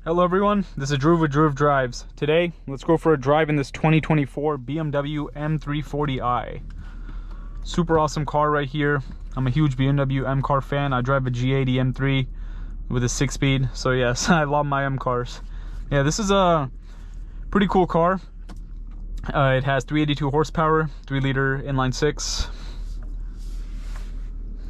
Hello everyone, this is Drew with Drew Drives. Today, let's go for a drive in this 2024 BMW M340i. Super awesome car right here. I'm a huge BMW M car fan. I drive a G80 M3 with a 6-speed. So yes, I love my M cars. Yeah, this is a pretty cool car. It has 382 horsepower, 3-liter inline 6.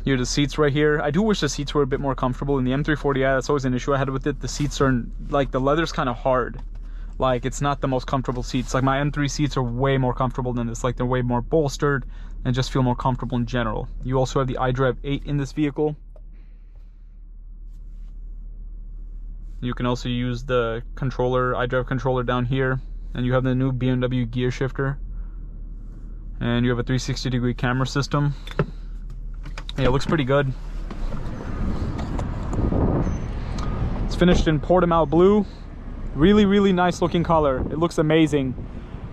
Here are the seats right here. I do wish the seats were a bit more comfortable. In the M340i, that's always an issue I had with it. The seats are, like, the leather's kind of hard. Like, it's not the most comfortable seats. Like, my M3 seats are way more comfortable than this. Like, they're way more bolstered and just feel more comfortable in general. You also have the iDrive 8 in this vehicle. You can also use the controller, iDrive controller down here. And you have the new BMW gear shifter. And you have a 360-degree camera system. Yeah, it looks pretty good. It's finished in Portimao blue. Really nice looking color. It looks amazing.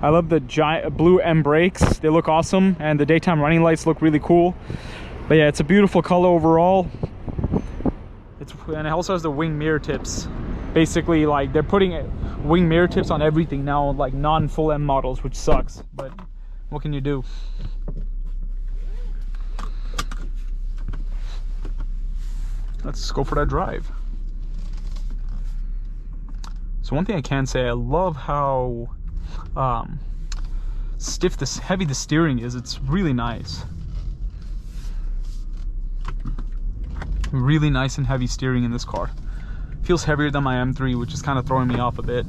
I love the giant blue M brakes. They look awesome, and the daytime running lights look really cool. But yeah, it's a beautiful color overall. And it also has the wing mirror tips. Basically, like, they're putting wing mirror tips on everything now, like non-full M models, which sucks. But what can you do? Let's go for that drive. So one thing I can say, I love how heavy the steering is. It's really nice. Really nice and heavy steering in this car. Feels heavier than my M3, which is kind of throwing me off a bit.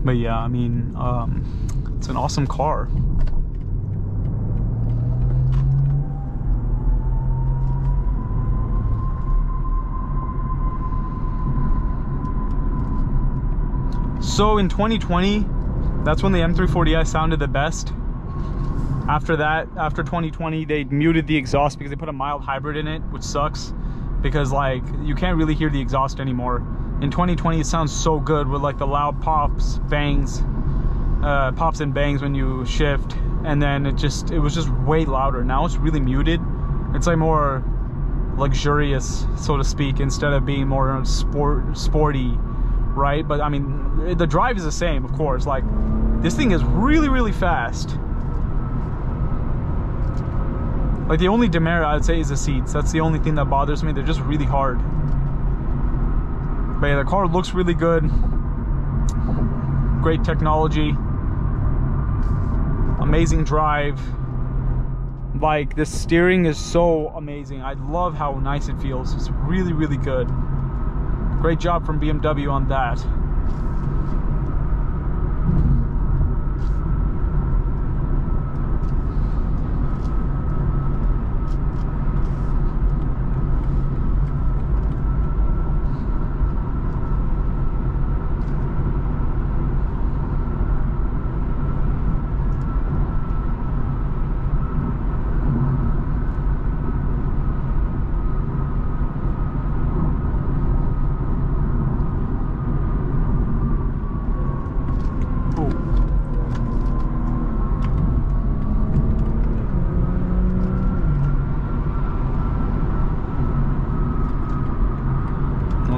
But yeah, I mean, it's an awesome car. So in 2020, that's when the M340i sounded the best. After that, after 2020, they muted the exhaust because they put a mild hybrid in it, which sucks because, like, you can't really hear the exhaust anymore. In 2020, it sounds so good with, like, the loud pops, bangs, pops and bangs when you shift, and then it was just way louder. Now it's really muted. It's like more luxurious, so to speak, instead of being more sporty, right? But I mean, the drive is the same, of course. Like, this thing is really fast. Like, the only demerit I'd say is the seats. That's the only thing that bothers me. They're just really hard. But yeah, the car looks really good. Great technology. Amazing drive. Like, the steering is so amazing. I love how nice it feels. It's really good. Great job from BMW on that.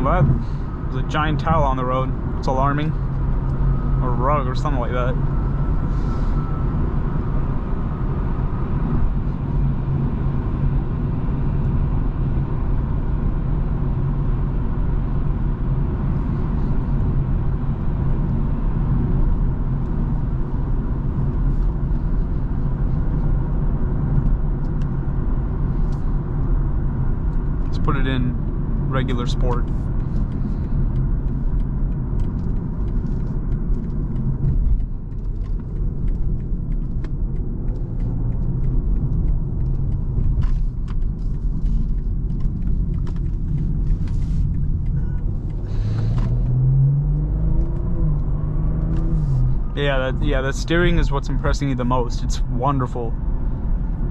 That was a giant towel on the road. It's alarming. Or a rug or something like that. Let's put it in regular sport. Yeah, the steering is what's impressing me the most. It's wonderful.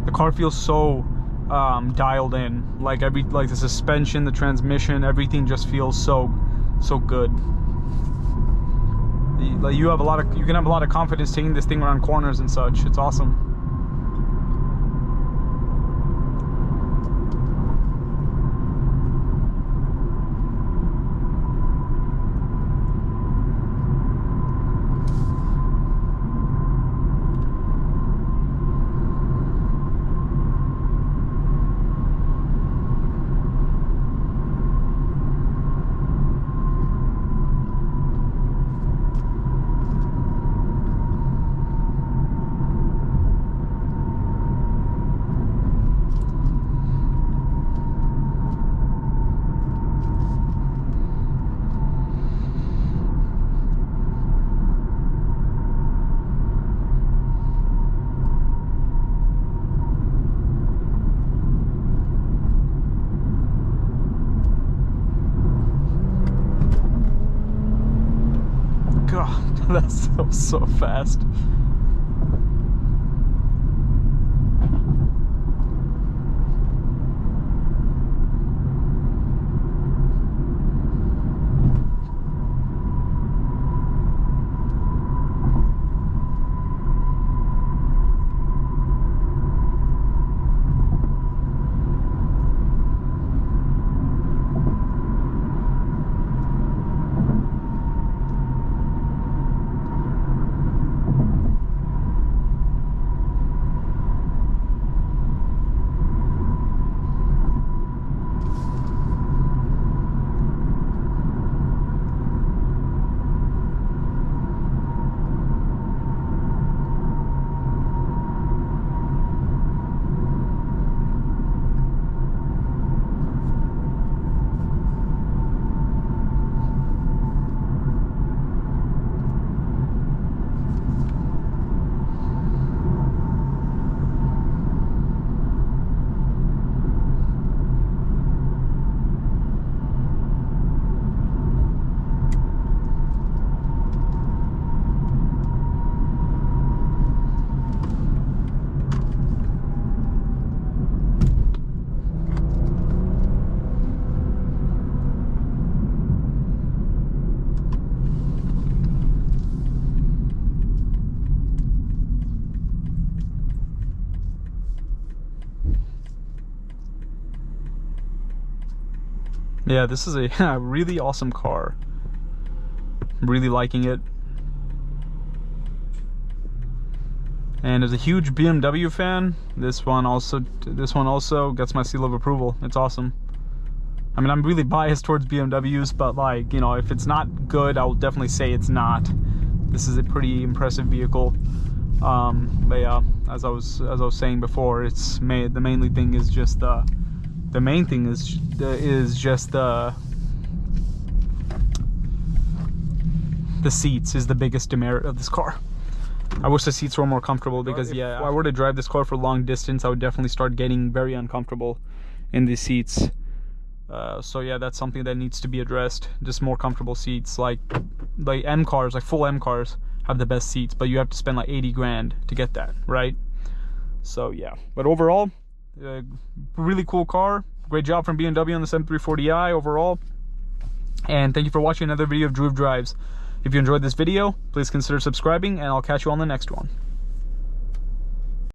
The car feels so dialed in. Like the suspension, the transmission, everything just feels so good. Like you can have a lot of confidence taking this thing around corners and such. It's awesome. God, that's so fast. Yeah, this is a really awesome car. I'm really liking it. And as a huge BMW fan, this one also gets my seal of approval. It's awesome. I mean, I'm really biased towards BMWs, but like, you know, if it's not good, I will definitely say it's not. This is a pretty impressive vehicle. But yeah, as I was saying before, the main thing is just the seats is the biggest demerit of this car. I wish the seats were more comfortable, because yeah, if I were to drive this car for long distance, I would definitely start getting very uncomfortable in the seats. So yeah, that's something that needs to be addressed. Just more comfortable seats. Like M cars, like full M cars have the best seats, but you have to spend like 80 grand to get that, right? So yeah, but overall, really cool car. Great job from BMW on this M340i overall. And thank you for watching another video of Drew Drives. If you enjoyed this video, please consider subscribing, and I'll catch you on the next one.